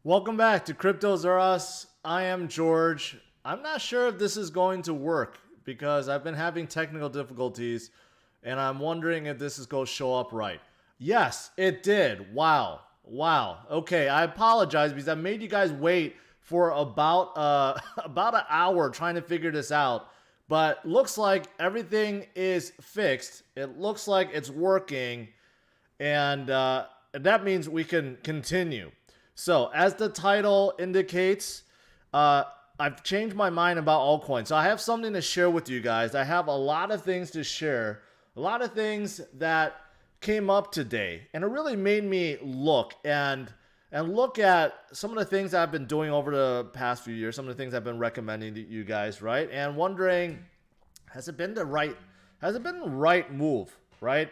Welcome back to CryptosRUs. I am George. I'm not sure if this is going to work because I've been having technical difficulties and I'm wondering if this is going to show up right. Yes, it did. Wow. Okay, I apologize because I made you guys wait for about about an hour trying to figure this out. But looks like everything is fixed. It looks like it's working, and that means we can continue. So, as the title indicates, I've changed my mind about altcoins. So, I have something to share with you guys. I have a lot of things to share, a lot of things that came up today, and it really made me look and look at some of the things I've been doing over the past few years, some of the things I've been recommending to you guys, right? And wondering, has it been the right move, right?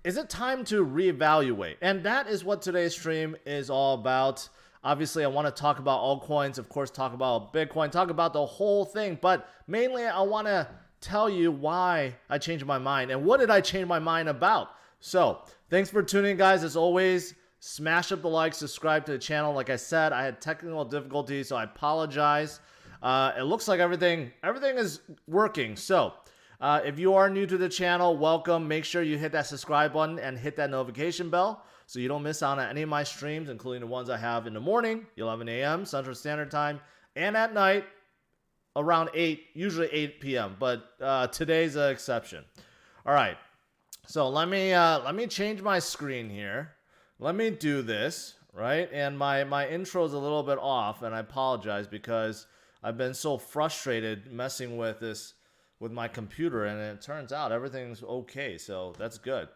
Is it time to reevaluate? And that is what today's stream is all about. Obviously, I want to talk about altcoins, of course, talk about Bitcoin, talk about the whole thing. But mainly, I want to tell you why I changed my mind and what did I change my mind about. So, thanks for tuning in, guys. As always, smash up the like, subscribe to the channel. Like I said, I had technical difficulties, so I apologize. It looks like everything is working. So, if you are new to the channel, welcome. Make sure you hit that subscribe button and hit that notification bell so you don't miss out on any of my streams, including the ones I have in the morning, 11 a.m. Central Standard Time, and at night around 8, usually 8 p.m. But today's an exception. All right, so let me change my screen here. Let me do this, right? And my intro is a little bit off, and I apologize because I've been so frustrated messing with this with my computer, and it turns out everything's okay. So that's good.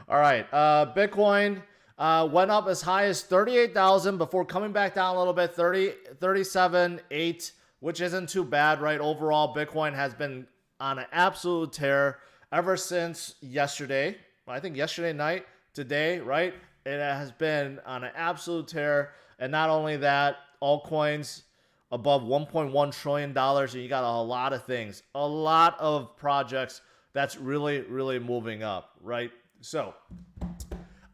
All right. Bitcoin went up as high as 38,000 before coming back down a little bit, 37.8, which isn't too bad, right? Overall, Bitcoin has been on an absolute tear ever since yesterday. I think yesterday night, today, right? It has been on an absolute tear. And not only that, altcoins above $1.1 trillion, and you got a lot of things, a lot of projects that's really moving up, right? So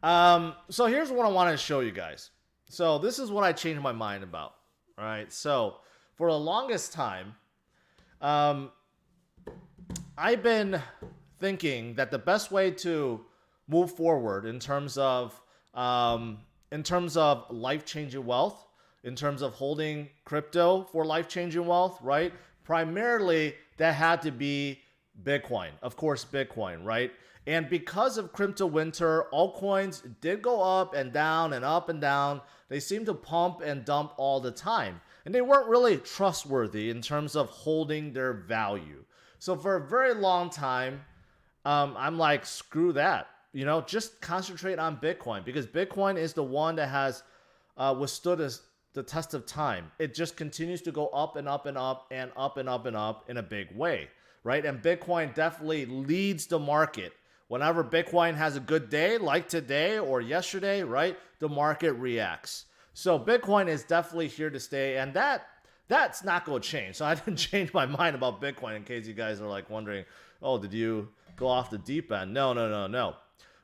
here's what I want to show you guys. So this is what I changed my mind about, all right? So for the longest time, I've been thinking that the best way to move forward in terms of life-changing wealth, in terms of holding crypto for life-changing wealth, right? Primarily, that had to be Bitcoin. Of course, Bitcoin, right? And because of crypto winter, altcoins did go up and down and up and down. They seem to pump and dump all the time. And they weren't really trustworthy in terms of holding their value. So for a very long time, I'm like, screw that. You know, just concentrate on Bitcoin because Bitcoin is the one that has withstood the test of time. It just continues to go up and up and up and up and up and up in a big way, right? And Bitcoin definitely leads the market. Whenever Bitcoin has a good day, like today or yesterday, right, the market reacts. So Bitcoin is definitely here to stay, and that's not going to change. So I didn't change my mind about Bitcoin in case you guys are like wondering, oh, did you go off the deep end? No.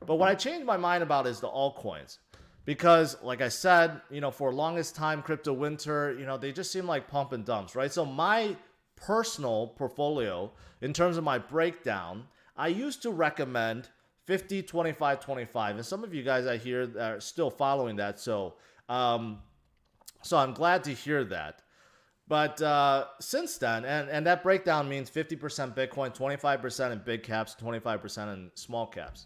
But what I changed my mind about is the altcoins. Because, like I said, you know, for the longest time, crypto winter, you know, they just seem like pump and dumps, right? So my personal portfolio, in terms of my breakdown, I used to recommend 50, 25, 25. And some of you guys I hear are still following that. So I'm glad to hear that. But since then, and that breakdown means 50% Bitcoin, 25% in big caps, 25% in small caps.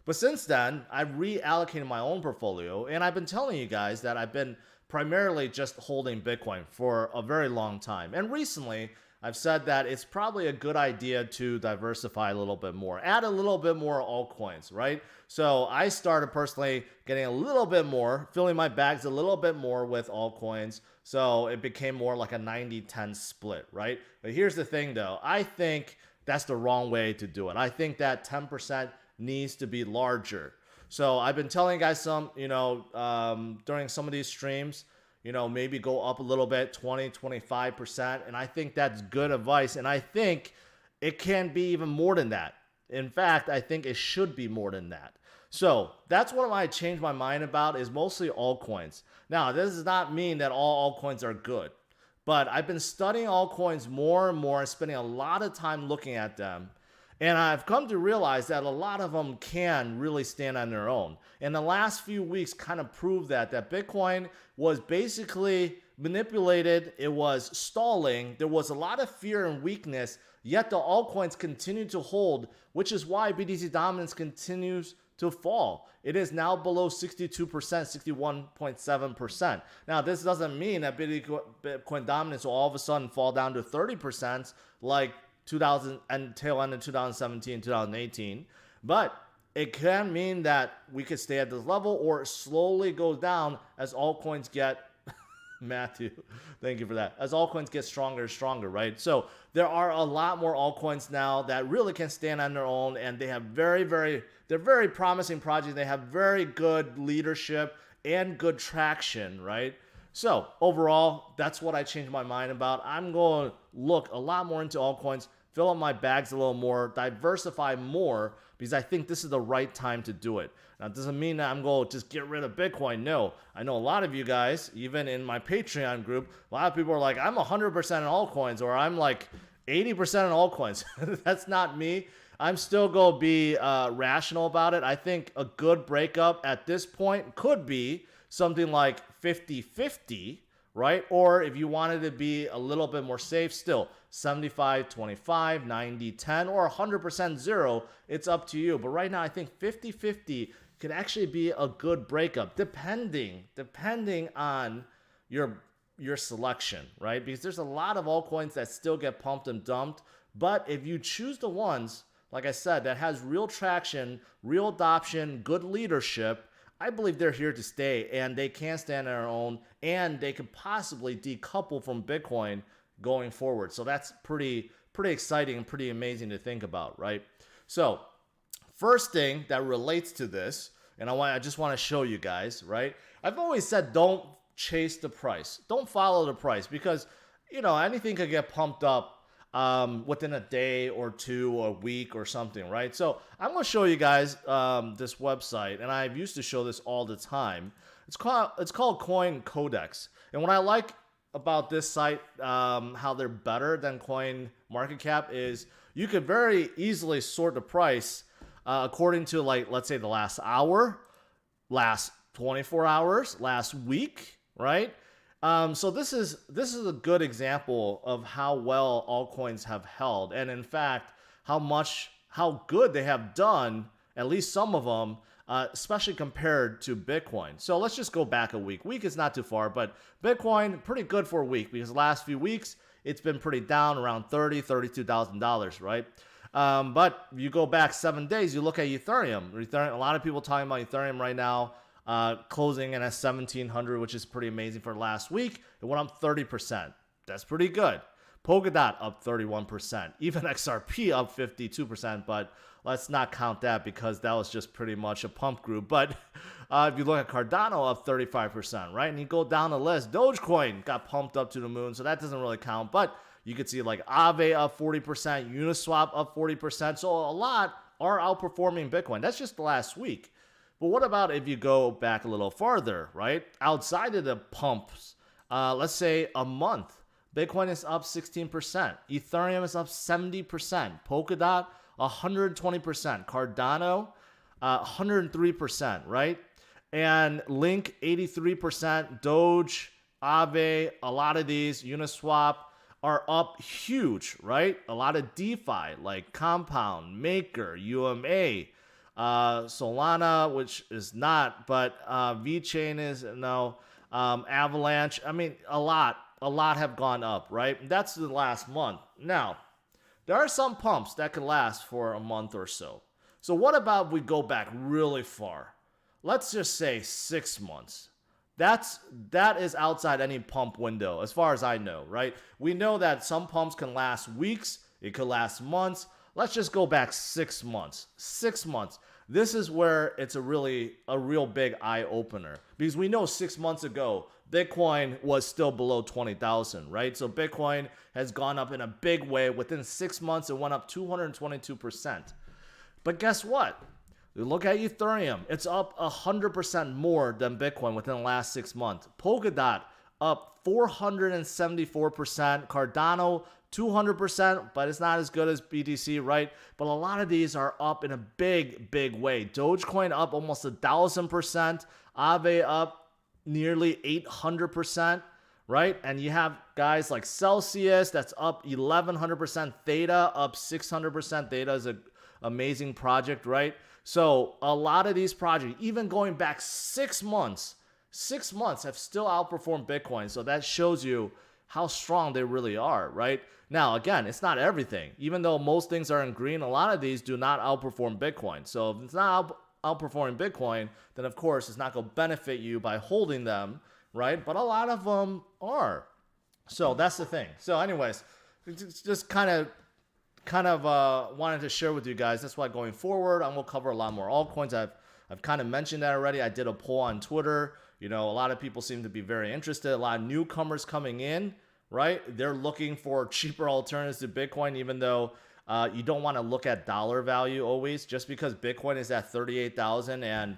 But since then, I've reallocated my own portfolio, and I've been telling you guys that I've been primarily just holding Bitcoin for a very long time. And recently, I've said that it's probably a good idea to diversify a little bit more, add a little bit more altcoins, right? So I started personally getting a little bit more, filling my bags a little bit more with altcoins. So it became more like a 90-10 split, right? But here's the thing, though. I think that's the wrong way to do it. I think that 10% needs to be larger. So I've been telling you guys during some of these streams, maybe go up a little bit, 20, 25%. And I think that's good advice. And I think it can be even more than that. In fact, I think it should be more than that. So that's what I changed my mind about, is mostly altcoins. Now, this does not mean that all altcoins are good, but I've been studying altcoins more and more, spending a lot of time looking at them. And I've come to realize that a lot of them can really stand on their own. And the last few weeks kind of proved that Bitcoin was basically manipulated. It was stalling. There was a lot of fear and weakness, yet the altcoins continue to hold, which is why BTC dominance continues to fall. It is now below 62%, 61.7%. Now, this doesn't mean that Bitcoin dominance will all of a sudden fall down to 30% like 2000 and tail end of 2017, 2018, but it can mean that we could stay at this level or slowly go down as altcoins get Matthew, thank you for that. As altcoins get stronger and stronger, right? So there are a lot more altcoins now that really can stand on their own, and they have they're very promising projects. They have very good leadership and good traction, right? So overall, that's what I changed my mind about. I'm going to look a lot more into altcoins, fill up my bags a little more, diversify more, because I think this is the right time to do it. Now, it doesn't mean that I'm going to just get rid of Bitcoin. No, I know a lot of you guys, even in my Patreon group, a lot of people are like, I'm 100% in altcoins, or I'm like 80% in altcoins. That's not me. I'm still going to be rational about it. I think a good breakup at this point could be something like 50-50, right? Or if you wanted to be a little bit more safe, still 75-25, 90-10, or 100% zero. It's up to you. But right now, I think 50-50 could actually be a good breakup, depending on your selection, right? Because there's a lot of altcoins that still get pumped and dumped. But if you choose the ones, like I said, that has real traction, real adoption, good leadership, I believe they're here to stay, and they can stand on their own, and they could possibly decouple from Bitcoin going forward. So that's pretty exciting and pretty amazing to think about, right? So first thing that relates to this, and I just want to show you guys, right? I've always said don't chase the price. Don't follow the price, because, you know, anything could get pumped up within a day or two or a week or something, right? So I'm going to show you guys this website, and I used to show this all the time. It's called Coin Codex, and what I like about this site, how they're better than Coin Market Cap, is you could very easily sort the price according to, like, let's say the last hour, last 24 hours, last week, right? So this is a good example of how well altcoins have held, and in fact, how good they have done, at least some of them, especially compared to Bitcoin. So let's just go back a week. Week is not too far, but Bitcoin, pretty good for a week, because the last few weeks, it's been pretty down, around $32,000, right? But you go back 7 days, you look at Ethereum. A lot of people talking about Ethereum right now, closing in at 1,700, which is pretty amazing for last week. It went up 30%. That's pretty good. Polkadot up 31%. Even XRP up 52%, but let's not count that because that was just pretty much a pump group. But if you look at Cardano, up 35%, right? And you go down the list, Dogecoin got pumped up to the moon, so that doesn't really count. But you could see like AAVE up 40%, Uniswap up 40%. So a lot are outperforming Bitcoin. That's just the last week. But what about if you go back a little farther, right? Outside of the pumps, let's say a month, Bitcoin is up 16%. Ethereum is up 70%. Polkadot, 120%. Cardano, 103%, right? And Link, 83%. Doge, AAVE, a lot of these, Uniswap, are up huge, right? A lot of DeFi, like Compound, Maker, UMA, Solana, which is not, but Vechain is, no, Avalanche. I mean, a lot have gone up, right? That's the last month. Now, there are some pumps that can last for a month or so. So what about if we go back really far? Let's just say 6 months. That is outside any pump window, as far as I know, right? We know that some pumps can last weeks. It could last months. Let's just go back 6 months. 6 months. This is where it's a real big eye opener, because we know 6 months ago Bitcoin was still below 20,000, right? So Bitcoin has gone up in a big way. Within 6 months, it went up 222%. But guess what? Look at Ethereum. It's up 100% more than Bitcoin within the last 6 months. Polkadot up 474%. Cardano 200%, but it's not as good as BTC, right? But a lot of these are up in a big, big way. Dogecoin up almost 1,000%. AAVE up nearly 800%, right? And you have guys like Celsius that's up 1,100%. Theta up 600%. Theta is an amazing project, right? So a lot of these projects, even going back 6 months, have still outperformed Bitcoin. So that shows you how strong they really are, right? Now, again, it's not everything. Even though most things are in green, a lot of these do not outperform Bitcoin. So if it's not outperforming Bitcoin, then of course it's not going to benefit you by holding them, right? But a lot of them are. So that's the thing. So anyways, just kind of wanted to share with you guys. That's why going forward, I'm going to cover a lot more altcoins. I've kind of mentioned that already. I did a poll on Twitter. A lot of people seem to be very interested. A lot of newcomers coming in, right? They're looking for cheaper alternatives to Bitcoin, even though you don't want to look at dollar value always. Just because Bitcoin is at 38,000 and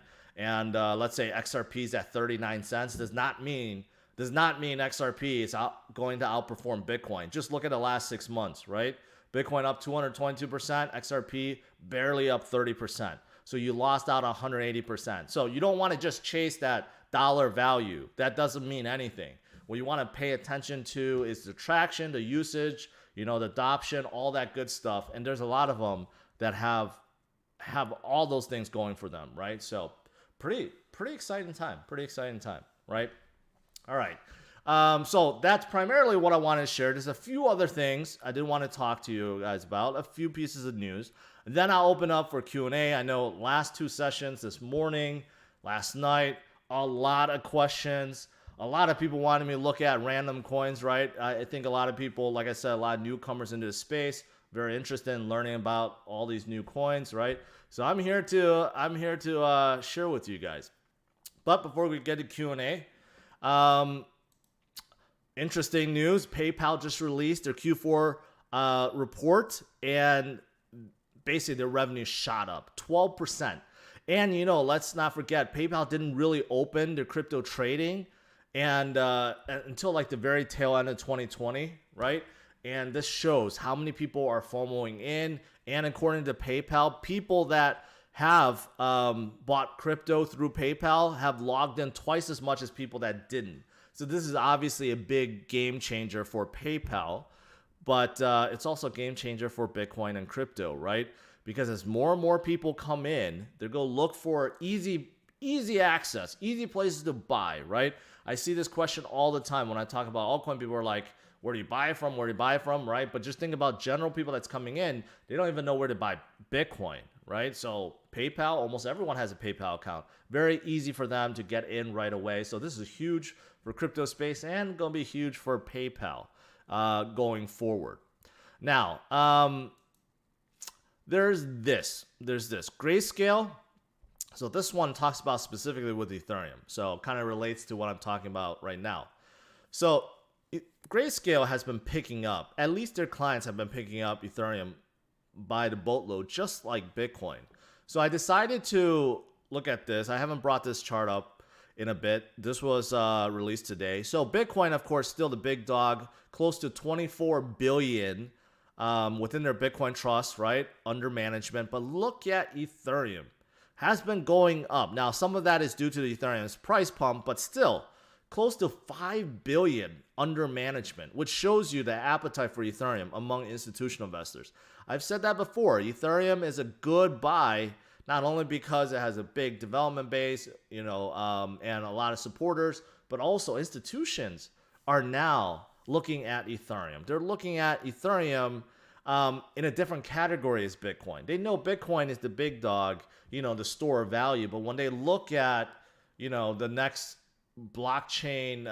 let's say XRP is at 39 cents does not mean XRP is going to outperform Bitcoin. Just look at the last 6 months, right? Bitcoin up 222%, XRP barely up 30%. So you lost out 180%. So you don't want to just chase that dollar value. That doesn't mean anything. What you want to pay attention to is the traction, the usage, the adoption, all that good stuff. And there's a lot of them that have all those things going for them, right? So pretty exciting time, right? All right. So that's primarily what I wanted to share. There's a few other things I did want to talk to you guys about, a few pieces of news. And then I'll open up for Q&A. I know last 2 sessions, this morning, last night, a lot of questions. A lot of people wanted me to look at random coins, right? I think a lot of people, like I said, a lot of newcomers into the space, very interested in learning about all these new coins, right? So I'm here to share with you guys. But before we get to Q&A, interesting news. PayPal just released their Q4 report, and basically their revenue shot up 12%. And let's not forget, PayPal didn't really open their crypto trading and until like the very tail end of 2020, right? And this shows how many people are FOMOing in. And according to PayPal, people that have bought crypto through PayPal have logged in twice as much as people that didn't. So this is obviously a big game changer for PayPal, but it's also a game changer for Bitcoin and crypto, right? Because as more and more people come in, they're going to look for easy access, easy places to buy, right? I see this question all the time when I talk about altcoin. People are like, where do you buy from? Where do you buy from, right? But just think about general people that's coming in. They don't even know where to buy Bitcoin, right? So PayPal, almost everyone has a PayPal account. Very easy for them to get in right away. So this is huge for crypto space and going to be huge for PayPal going forward. Now, there's this Grayscale. So this one talks about specifically with Ethereum. So kind of relates to what I'm talking about right now. So Grayscale has been picking up, at least their clients have been picking up Ethereum by the boatload, just like Bitcoin. So I decided to look at this. I haven't brought this chart up in a bit. This was released today. So Bitcoin, of course, still the big dog, close to 24 billion within their Bitcoin trust, right, under management. But look at Ethereum. Has been going up. Now, some of that is due to the Ethereum's price pump, but still close to 5 billion under management, which shows you the appetite for Ethereum among institutional investors. I've said that before. Ethereum is a good buy, not only because it has a big development base, and a lot of supporters, but also institutions are now looking at Ethereum. They're looking at Ethereum in a different category as Bitcoin. They know Bitcoin is the big dog, the store of value. But when they look at, the next blockchain,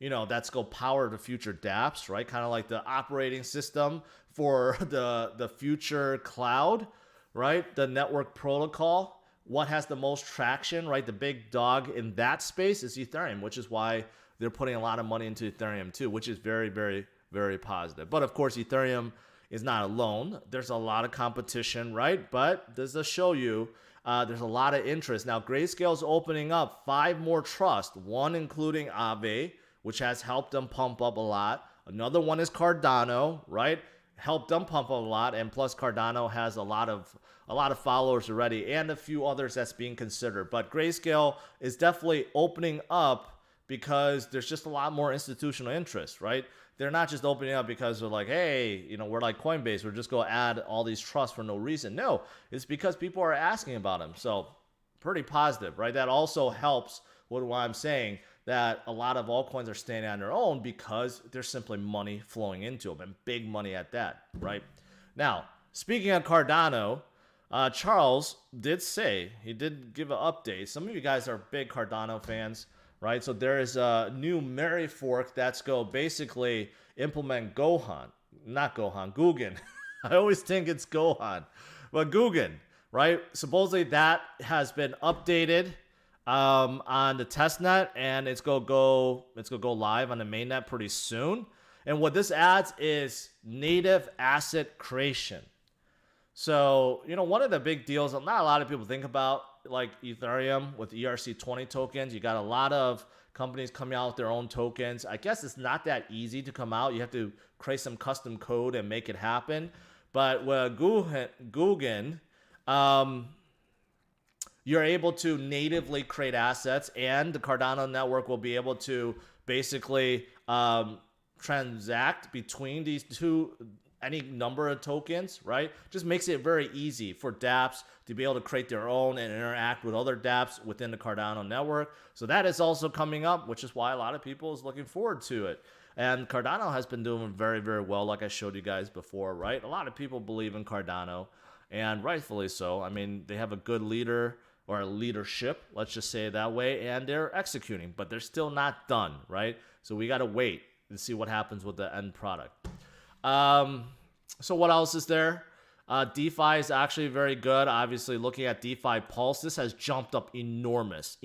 that's going to power the future dApps, right? Kind of like the operating system for the future cloud, right? The network protocol. What has the most traction, right? The big dog in that space is Ethereum, which is why they're putting a lot of money into Ethereum too, which is very, very, very positive. But of course, Ethereum is not alone. There's a lot of competition, right? But this does show you there's a lot of interest. Now, Grayscale's opening up 5 more trusts, one including AAVE, which has helped them pump up a lot. Another one is Cardano, right? Helped them pump up a lot, and plus Cardano has a lot of followers already, and a few others that's being considered. But Grayscale is definitely opening up because there's just a lot more institutional interest, right? They're not just opening up because they're like, hey, you know, we're like Coinbase, we're just going to add all these trusts for no reason. No, it's because people are asking about them. So pretty positive, right? That also helps with what I'm saying, that a lot of altcoins are standing on their own because there's simply money flowing into them, and big money at that, right? Now, speaking of Cardano, Charles did say, he did give an update. Some of you guys are big Cardano fans, right? So there is a new Mary fork that's going to basically implement Guggen. I always think it's Gohan, but Guggen, right? Supposedly that has been updated on the testnet, and it's gonna go live on the mainnet pretty soon. And what this adds is native asset creation. So, you know, one of the big deals that not a lot of people think about, like Ethereum with ERC20 tokens, you got a lot of companies coming out with their own tokens. I guess it's not that easy to come out. You have to create some custom code and make it happen. But with Guggen, you're able to natively create assets, and the Cardano network will be able to basically transact between these two, any number of tokens, right? Just makes it very easy for dApps to be able to create their own and interact with other dApps within the Cardano network. So that is also coming up, which is why a lot of people is looking forward to it. And Cardano has been doing very, very well, like I showed you guys before, right? A lot of people believe in Cardano, and rightfully so. I mean, they have a good leader, or a leadership, let's just say it that way, and they're executing, but they're still not done, right? So we got to wait and see what happens with the end product. So what else is there? DeFi is actually very good. Obviously, looking at DeFi Pulse, this has jumped up enormous.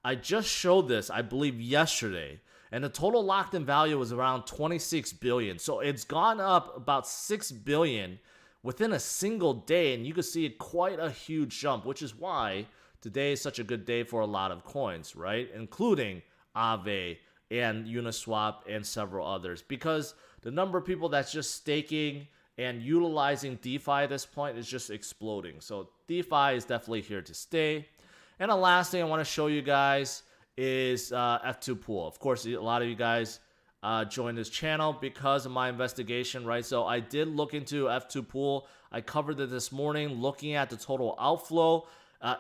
I just showed this, I believe, yesterday, and the total locked-in value was around 26 billion. So it's gone up about 6 billion within a single day, and you can see quite a huge jump, which is why today is such a good day for a lot of coins, right? Including AAVE and Uniswap and several others, because the number of people that's just staking and utilizing DeFi at this point is just exploding. So DeFi is definitely here to stay. And the last thing I want to show you guys is F2 Pool. Of course, a lot of you guys joined this channel because of my investigation, right? So I did look into F2 Pool. I covered it this morning, looking at the total outflow.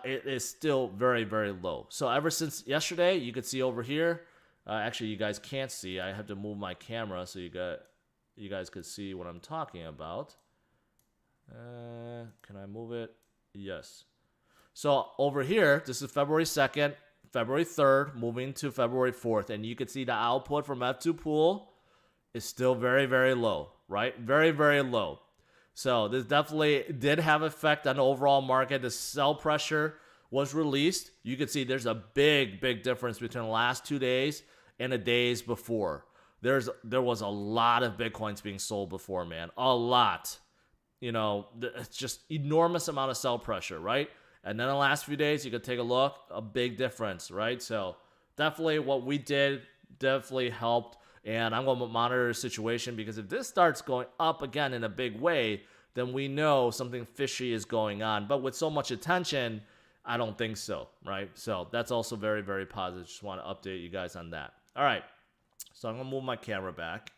It is still very, very low. So ever since yesterday, you could see over here. Actually, you guys can't see. I have to move my camera so you guys could see what I'm talking about. Can I move it? Yes. So over here, this is February 2nd. February 3rd, moving to February 4th, and you can see the output from F2 Pool is still very, very low, right? Very, very low. So this definitely did have effect on the overall market. The sell pressure was released. You can see there's a big, big difference between the last 2 days and the days before. There was a lot of Bitcoins being sold before, man. A lot. You know, it's just enormous amount of sell pressure, right? And then the last few days, you could take a look, a big difference, right? So definitely what we did definitely helped. And I'm going to monitor the situation, because if this starts going up again in a big way, then we know something fishy is going on. But with so much attention, I don't think so, right? So that's also very, very positive. Just want to update you guys on that. All right. So I'm going to move my camera back.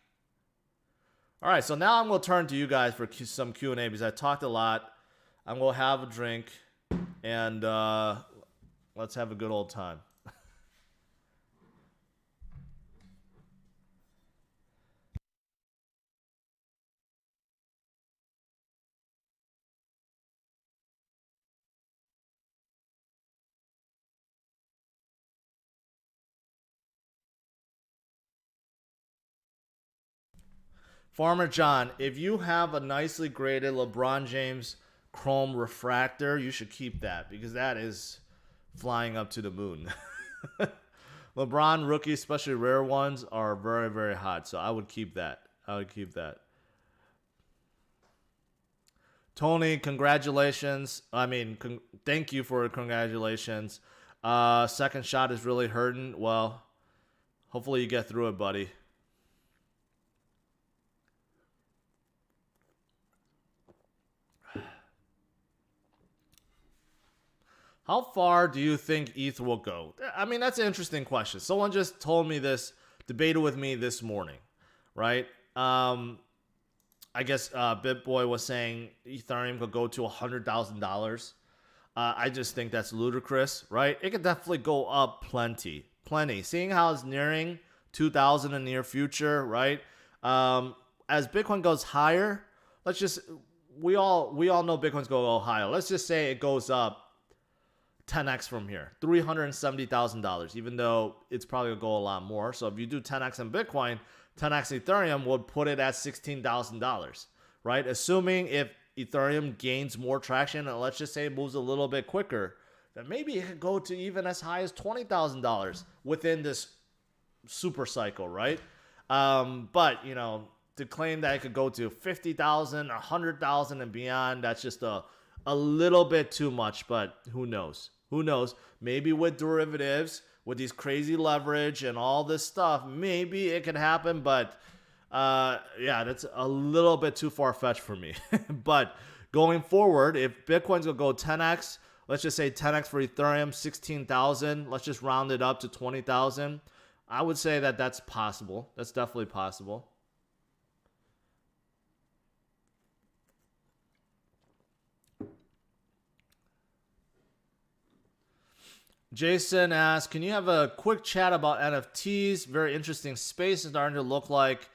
All right. So now I'm going to turn to you guys for some Q&A, because I talked a lot. I'm going to have a drink. And let's have a good old time. Farmer John, if you have a nicely graded LeBron James chrome refractor, you should keep that, because that is flying up to the moon. LeBron rookies, especially rare ones, are very, very hot. So I would keep that. Tony, congratulations. I mean, thank you for congratulations. Second shot is really hurting. Well, hopefully you get through it, buddy. How far do you think ETH will go? I mean, that's an interesting question. Someone just told me this, debated with me this morning, right? I guess BitBoy was saying Ethereum could go to $100,000. I just think that's ludicrous, right? It could definitely go up plenty. Seeing how it's nearing 2,000 in the near future, right? As Bitcoin goes higher, we all know Bitcoin's going to go higher. Let's just say it goes up 10x from here, $370,000, even though it's probably going to go a lot more. So if you do 10x in Bitcoin, 10x Ethereum would put it at $16,000, right? Assuming if Ethereum gains more traction and let's just say it moves a little bit quicker, then maybe it could go to even as high as $20,000 within this super cycle, right? But, you know, to claim that it could go to 50,000, 100,000 and beyond, that's just a little bit too much, but who knows? Who knows? Maybe with derivatives, with these crazy leverage and all this stuff, maybe it can happen, but yeah, that's a little bit too far-fetched for me. But going forward, if Bitcoin's going to go 10x, let's just say 10x for Ethereum, 16,000, let's just round it up to 20,000. I would say that that's possible. That's definitely possible. Jason asks, can you have a quick chat about NFTs? Very interesting space. It's starting to look like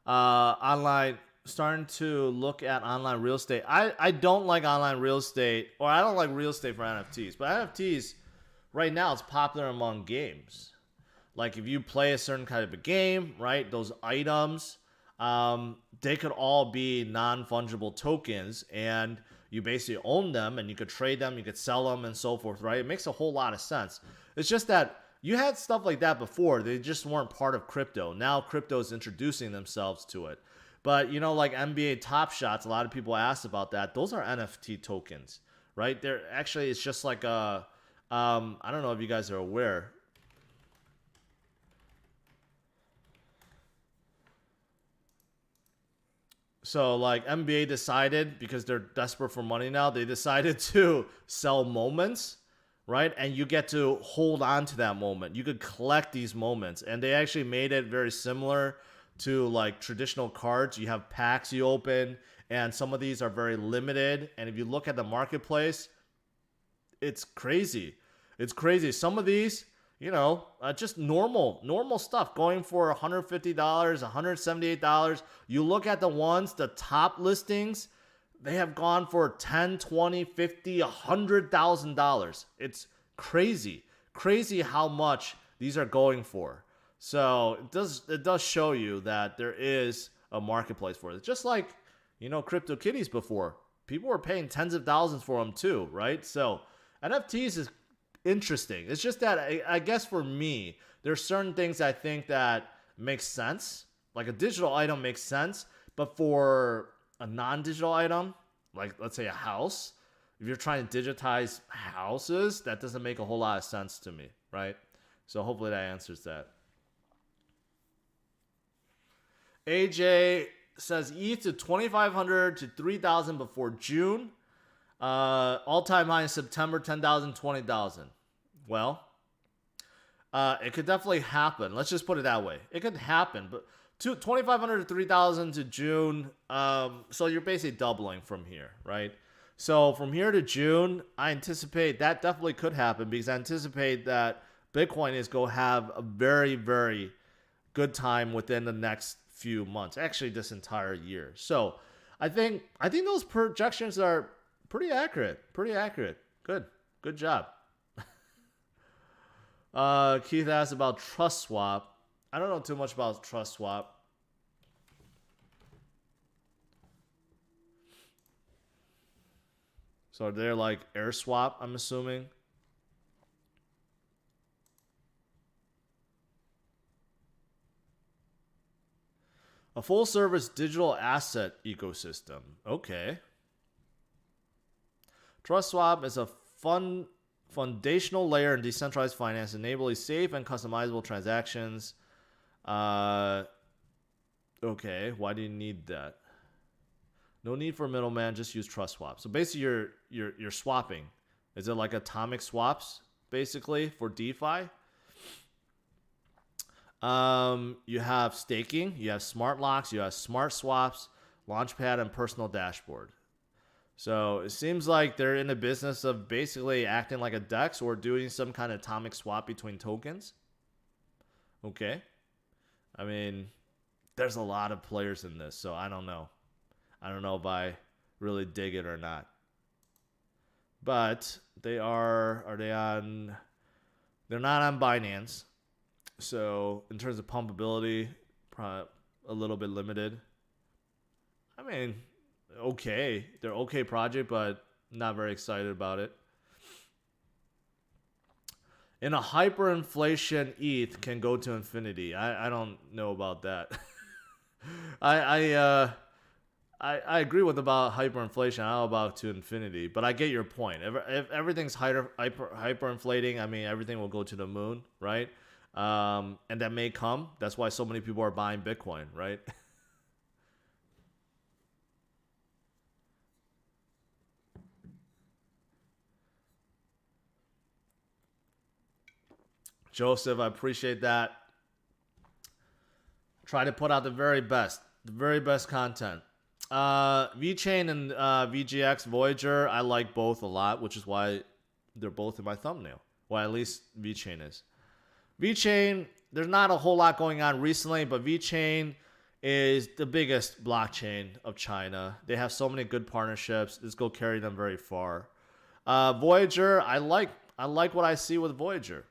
starting to look at online real estate. I don't like online real estate, or I don't like real estate for NFTs. But NFTs, right now, it's popular among games. Like if you play a certain kind of a game, right, those items, they could all be non-fungible tokens, and you basically own them, and you could trade them, you could sell them, and so forth, right? It makes a whole lot of sense. It's just that you had stuff like that before. They just weren't part of crypto. Now crypto is introducing themselves to it. But, you know, like NBA Top Shots, a lot of people asked about that. Those are NFT tokens, right? They're actually, it's just like a, I don't know if you guys are aware. So like NBA decided, because they're desperate for money now, they decided to sell moments, right? And you get to hold on to that moment. You could collect these moments, and they actually made it very similar to like traditional cards. You have packs you open, and some of these are very limited. And if you look at the marketplace, it's crazy. It's crazy. Some of these, you know, just normal stuff going for $150, $178. You look at the ones, the top listings, they have gone for $10, $20, $50, $100,000. It's crazy how much these are going for. So it does show you that there is a marketplace for it. Just like, you know, CryptoKitties before, people were paying tens of thousands for them too, right? So NFTs is interesting. It's just that I guess for me, there's certain things I think that make sense. Like a digital item makes sense, but for a non-digital item, like let's say a house, if you're trying to digitize houses, that doesn't make a whole lot of sense to me, right? So hopefully that answers that. AJ says ETH to 2,500 to 3,000 before June. All-time high in September, 10,000, 20,000. Well, it could definitely happen. Let's just put it that way. It could happen, but 2,500 to 3,000 to June. So you're basically doubling from here, right? So from here to June, I anticipate that definitely could happen, because I anticipate that Bitcoin is going to have a very, very good time within the next few months. Actually, this entire year. So I think those projections are pretty accurate. Good job. Keith asked about TrustSwap. I don't know too much about TrustSwap. So they're like AirSwap, I'm assuming. A full service digital asset ecosystem. Okay. TrustSwap is a foundational layer in decentralized finance, enabling safe and customizable transactions. Okay, why do you need that? No need for middleman, just use TrustSwap. So basically you're swapping. Is it like atomic swaps basically for DeFi? You have staking, you have smart locks, you have smart swaps, launchpad, and personal dashboard. So it seems like they're in the business of basically acting like a DEX or doing some kind of atomic swap between tokens. Okay. I mean, there's a lot of players in this, so I don't know. I don't know if I really dig it or not. But they are they on, they're not on Binance. So in terms of pumpability, probably a little bit limited. I mean, okay. They're okay project, but not very excited about it. In a hyperinflation, ETH can go to infinity. I don't know about that. I agree with about hyperinflation. I don't know about to infinity, but I get your point. If everything's hyperinflating, I mean, everything will go to the moon, right? And that may come. That's why so many people are buying Bitcoin, right? Joseph, I appreciate that. Try to put out the very best content. Vechain and VGX Voyager, I like both a lot, which is why they're both in my thumbnail. Well, at least Vechain is. Vechain, there's not a whole lot going on recently, but Vechain is the biggest blockchain of China. They have so many good partnerships. This will carry them very far. Voyager, I like what I see with Voyager.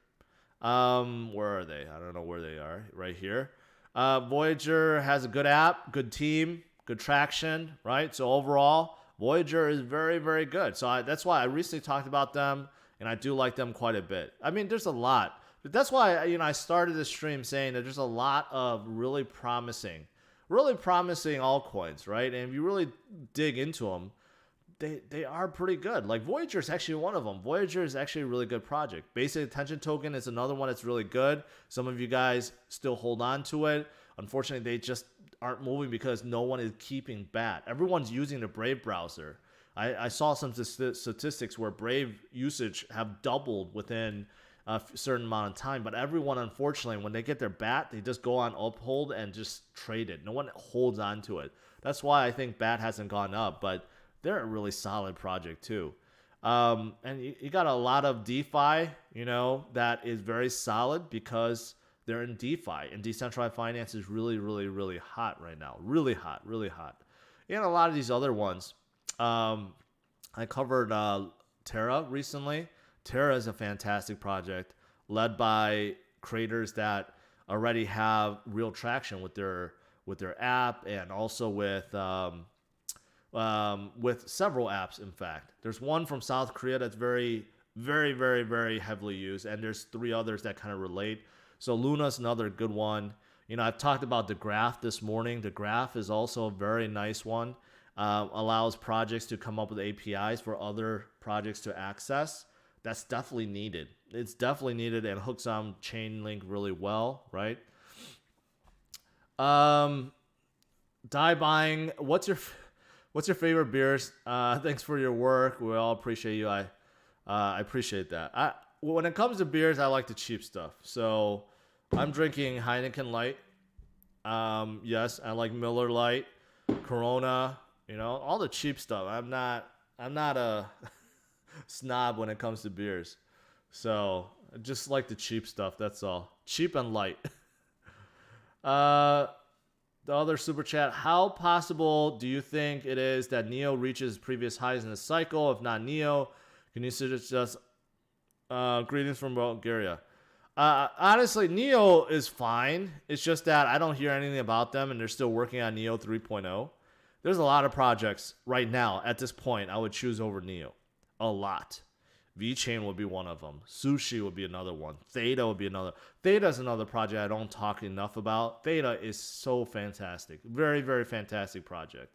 Where are they? I don't know where they are. Right here. Voyager has a good app, good team, good traction, right? So overall, Voyager is very, very good. So that's why I recently talked about them, and I do like them quite a bit. I mean, there's a lot. But that's why I started this stream saying that there's a lot of really promising altcoins, right? And if you really dig into them, they are pretty good. Like Voyager is actually one of them. Voyager is actually a really good project. Basic Attention Token is another one that's really good. Some of you guys still hold on to it. Unfortunately, they just aren't moving because no one is keeping BAT. Everyone's using the Brave browser. I saw some statistics where Brave usage have doubled within a certain amount of time, but everyone, unfortunately, when they get their BAT, they just go on Uphold and just trade it. No one holds on to it. That's why I think BAT hasn't gone up, but they're a really solid project too. And you got a lot of DeFi, that is very solid because they're in DeFi, and decentralized finance is really, really, really hot right now. Really hot, really hot. And a lot of these other ones. I covered Terra recently. Terra is a fantastic project led by creators that already have real traction with their app, and also with several apps. In fact, there's one from South Korea that's very, very, very, very heavily used, and there's 3 others that kind of relate. So Luna's another good one. I've talked about the Graph this morning. The Graph is also a very nice one. Allows projects to come up with APIs for other projects to access. That's definitely needed. It's definitely needed, and hooks on Chainlink really well, right? Die buying. What's your favorite beers? Thanks for your work. We all appreciate you. I appreciate that. When it comes to beers, I like the cheap stuff. So I'm drinking Heineken Light. Yes, I like Miller Lite, Corona. All the cheap stuff. I'm not a snob when it comes to beers. So I just like the cheap stuff. That's all. Cheap and light. The other super chat. How possible do you think it is that NEO reaches previous highs in the cycle? If not NEO, can you suggest greetings from Bulgaria? Honestly, NEO is fine. It's just that I don't hear anything about them, and they're still working on NEO 3.0. There's a lot of projects right now at this point I would choose over NEO. A lot. VeChain would be one of them. Sushi would be another one. Theta would be another. Theta is another project I don't talk enough about. Theta is so fantastic. Very, very fantastic project.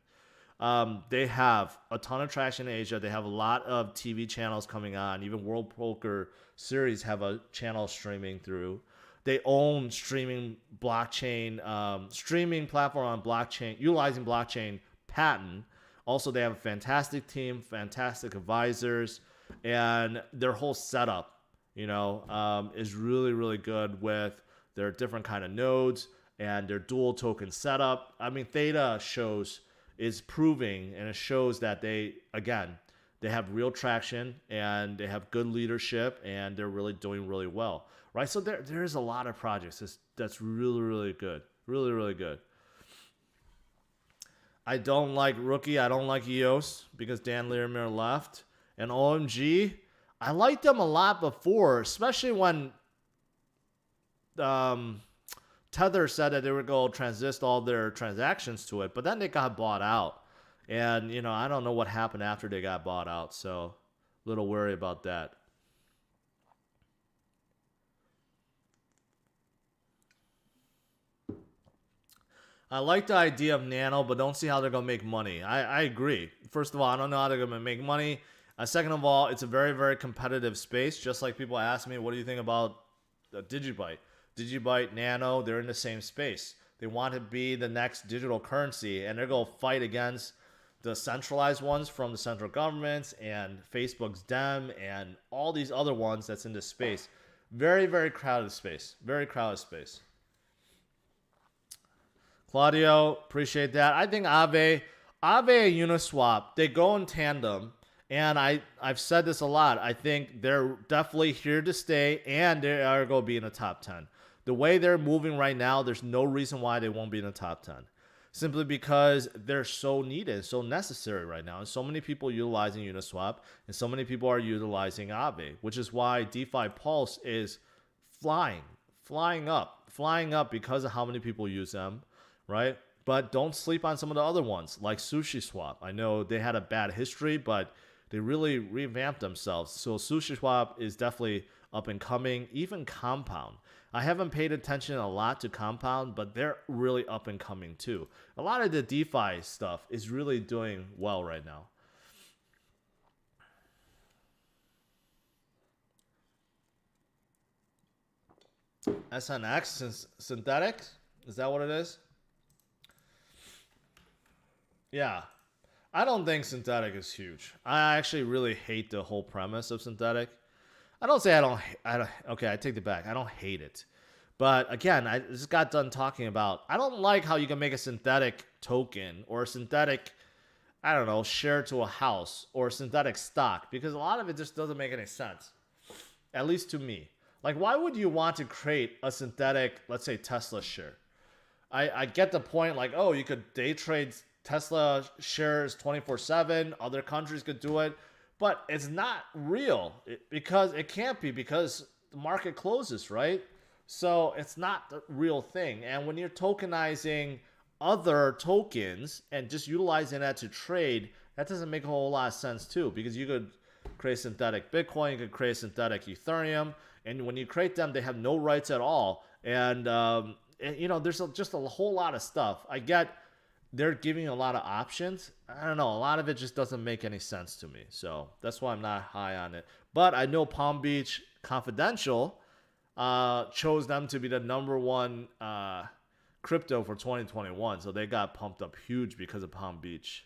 They have a ton of traction in Asia. They have a lot of TV channels coming on. Even World Poker Series have a channel streaming through. They own streaming blockchain, streaming platform on blockchain, utilizing blockchain patent. Also, they have a fantastic team, fantastic advisors, and their whole setup, is really, really good with their different kind of nodes and their dual token setup. I mean, Theta is proving, and it shows that they have real traction and they have good leadership and they're really doing really well, right? So there's a lot of projects that's really, really good, really, really good. I don't like Rookie. I don't like EOS because Dan Larimer left. And OMG, I liked them a lot before, especially when Tether said that they were going to transist all their transactions to it, but then they got bought out. And, I don't know what happened after they got bought out, so a little worried about that. I like the idea of Nano, but don't see how they're going to make money. I agree. First of all, I don't know how they're going to make money. Second of all, it's a very, very competitive space. Just like people ask me, what do you think about Digibyte? Digibyte, Nano, they're in the same space. They want to be the next digital currency, and they're going to fight against the centralized ones from the central governments and Facebook's DEM and all these other ones that's in this space. Very, very crowded space. Very crowded space. Claudio, appreciate that. I think AAVE and Uniswap, they go in tandem. And I've said this a lot. I think they're definitely here to stay, and they are going to be in the top 10. The way they're moving right now, there's no reason why they won't be in the top 10. Simply because they're so needed, so necessary right now. And so many people utilizing Uniswap, and so many people are utilizing AAVE, which is why DeFi Pulse is flying up because of how many people use them, right? But don't sleep on some of the other ones, like SushiSwap. I know they had a bad history, but they really revamped themselves. So SushiSwap is definitely up and coming. Even Compound. I haven't paid attention a lot to Compound, but they're really up and coming too. A lot of the DeFi stuff is really doing well right now. SNX, synthetics? Is that what it is? Yeah. I don't think synthetic is huge. I actually really hate the whole premise of synthetic. I don't say I don't. Okay, I take it back. I don't hate it, but again, I just got done talking about. I don't like how you can make a synthetic token or a synthetic, I don't know, share to a house or a synthetic stock, because a lot of it just doesn't make any sense, at least to me. Like, why would you want to create a synthetic, let's say, Tesla share? I get the point. Like, oh, you could day trade Tesla shares 24/7. Other countries could do it. But it's not real because it can't be, because the market closes, right? So it's not the real thing. And when you're tokenizing other tokens and just utilizing that to trade, that doesn't make a whole lot of sense too, because you could create synthetic Bitcoin, you could create synthetic Ethereum, and when you create them, they have no rights at all. And there's just a whole lot of stuff. I get they're giving a lot of options. I don't know. A lot of it just doesn't make any sense to me. So that's why I'm not high on it. But I know Palm Beach Confidential chose them to be the #1 crypto for 2021. So they got pumped up huge because of Palm Beach.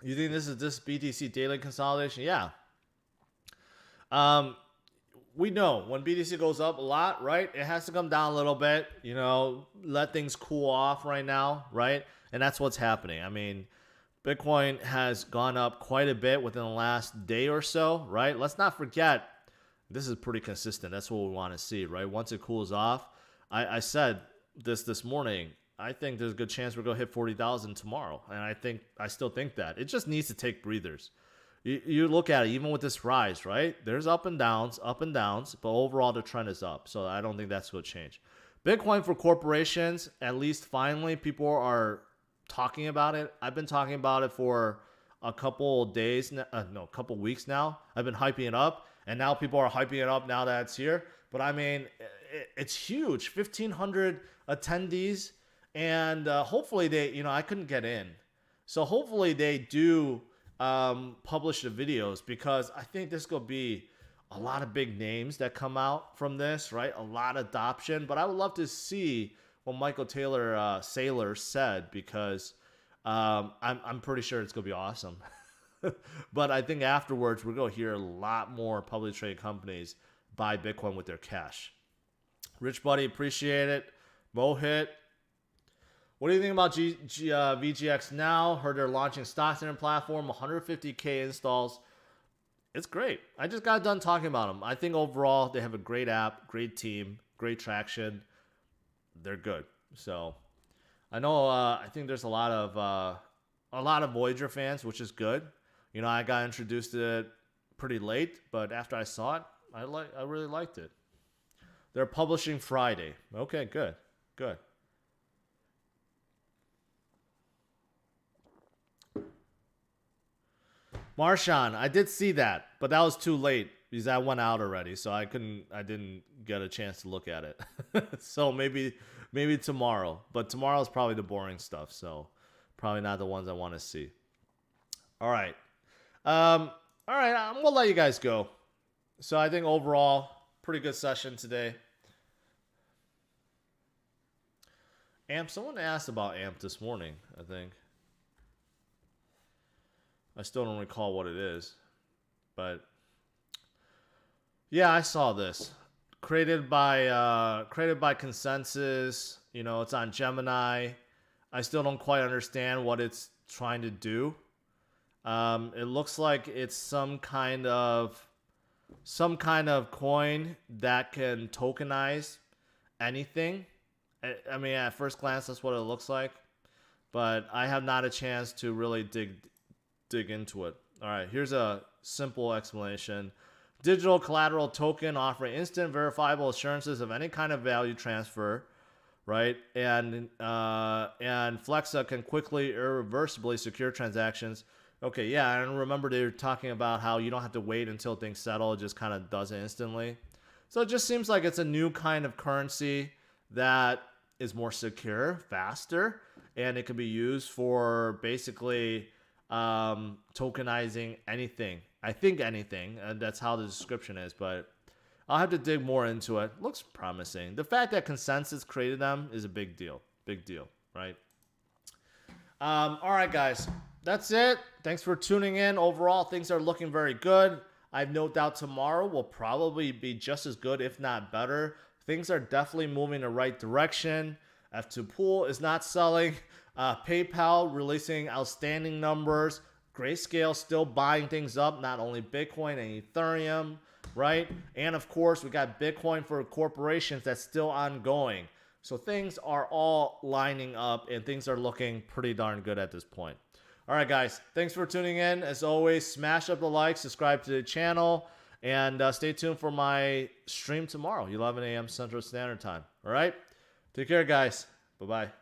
You think this is this BTC daily consolidation? Yeah. We know when BTC goes up a lot, right? It has to come down a little bit, let things cool off right now, right? And that's what's happening. I mean, Bitcoin has gone up quite a bit within the last day or so, right? Let's not forget, this is pretty consistent. That's what we want to see, right? Once it cools off, I said this morning, I think there's a good chance we're going to hit 40,000 tomorrow. And I still think that. It just needs to take breathers. You look at it, even with this rise, right? There's up and downs, but overall the trend is up. So I don't think that's going to change. Bitcoin for corporations, at least finally people are talking about it. I've been talking about it for a couple days, no, a couple weeks now. I've been hyping it up, and now people are hyping it up now that it's here. But I mean, it's huge, 1,500 attendees, and hopefully they, you know, I couldn't get in, so hopefully they do publish the videos, because I think this will be a lot of big names that come out from this, right? A lot of adoption, but I would love to see what Michael Taylor Saylor said, because I'm pretty sure it's gonna be awesome. But I think afterwards we're gonna hear a lot more publicly traded companies buy Bitcoin with their cash. Rich Buddy, appreciate it. Mohit, what do you think about VGX now? Heard they're launching stocks in their platform, 150K installs. It's great. I just got done talking about them. I think overall they have a great app, great team, great traction. They're good. So I know I think there's a lot of Voyager fans, which is good. You know, I got introduced to it pretty late, but after I saw it, I really liked it. They're publishing Friday. Okay, good. Good. Marshawn, I did see that, but that was too late because I went out already, so I didn't get a chance to look at it. So maybe tomorrow, but tomorrow's probably the boring stuff, so probably not the ones I want to see. All right. I'm going to let you guys go. So I think overall, pretty good session today. AMP, someone asked about AMP this morning, I think. I still don't recall what it is, but yeah, I saw this. Created by Consensus. You know, it's on Gemini. I still don't quite understand what it's trying to do. It looks like it's some kind of coin that can tokenize anything. I mean, at first glance, that's what it looks like, but I have not a chance to really dig into it. All right, here's a simple explanation. Digital collateral token offering instant verifiable assurances of any kind of value transfer, right? And Flexa can quickly, irreversibly secure transactions. Okay, yeah, I remember they were talking about how you don't have to wait until things settle. It just kind of does it instantly. So it just seems like it's a new kind of currency that is more secure, faster, and it can be used for basically tokenizing anything. I think anything, and that's how the description is, but I'll have to dig more into it. Looks promising. The fact that Consensus created them is a big deal. Big deal, right? All right, guys. That's it. Thanks for tuning in. Overall, things are looking very good. I have no doubt tomorrow will probably be just as good, if not better. Things are definitely moving in the right direction. F2 Pool is not selling. PayPal releasing outstanding numbers. Grayscale still buying things up, not only Bitcoin and Ethereum, right? And of course, we got Bitcoin for corporations that's still ongoing. So things are all lining up and things are looking pretty darn good at this point. All right, guys, thanks for tuning in. As always, smash up the like, subscribe to the channel, and stay tuned for my stream tomorrow, 11 a.m. Central Standard Time. All right? Take care, guys. Bye-bye.